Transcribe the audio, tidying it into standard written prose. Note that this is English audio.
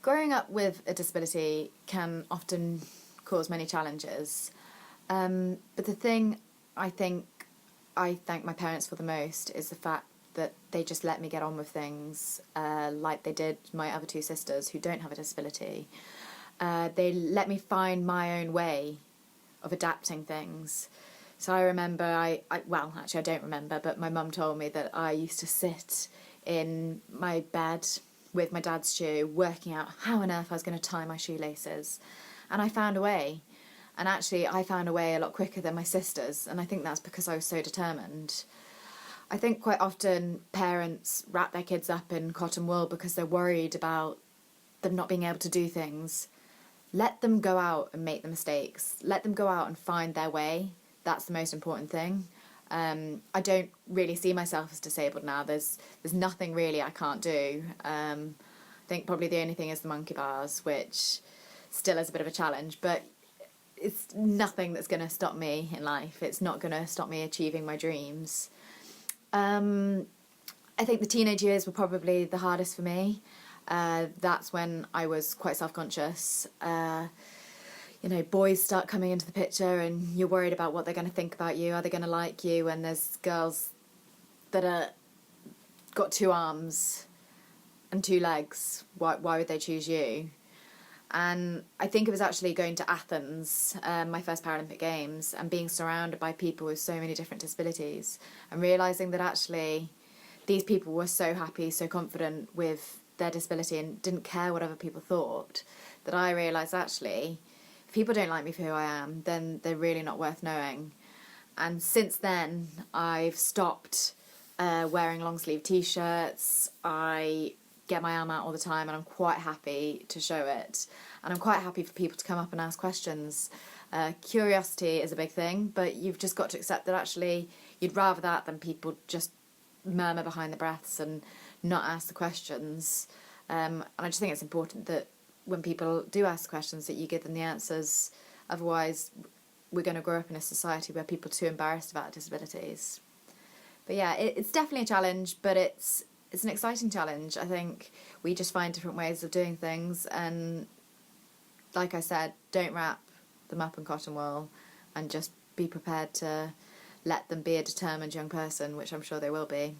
Growing up with a disability can often cause many challenges. But the thing I think I thank my parents for the most is the fact that they just let me get on with things like they did my other two sisters who don't have a disability. They let me find my own way of adapting things. So I remember, I don't remember, but my mum told me that I used to sit in my bed with my dad's shoe, working out how on earth I was going to tie my shoelaces. And I found a way. And actually, I found a way a lot quicker than my sisters, and I think that's because I was so determined. I think quite often parents wrap their kids up in cotton wool because they're worried about them not being able to do things. Let them go out and make the mistakes. Let them go out and find their way. That's the most important thing. I don't really see myself as disabled now. There's nothing really I can't do. I think probably the only thing is the monkey bars, which still is a bit of a challenge, but it's nothing that's going to stop me in life. It's not going to stop me achieving my dreams. I think the teenage years were probably the hardest for me. That's when I was quite self-conscious. Boys start coming into the picture and you're worried about what they're going to think about you. Are they going to like you? And there's girls that got 2 arms and 2 legs. Why would they choose you? And I think it was actually going to Athens, my first Paralympic Games, and being surrounded by people with so many different disabilities and realising that actually these people were so happy, so confident with their disability and didn't care what other people thought, that I realised actually if people don't like me for who I am, then they're really not worth knowing. And since then, I've stopped wearing long sleeve t-shirts. I get my arm out all the time and I'm quite happy to show it, and I'm quite happy for people to come up and ask questions. Curiosity is a big thing, but you've just got to accept that actually you'd rather that than people just murmur behind their breaths and not ask the questions. And I just think it's important that when people do ask questions that you give them the answers. Otherwise we're going to grow up in a society where people are too embarrassed about disabilities. But yeah, it's definitely a challenge, but it's an exciting challenge. I think we just find different ways of doing things, and like I said, don't wrap them up in cotton wool and just be prepared to let them be a determined young person, which I'm sure they will be.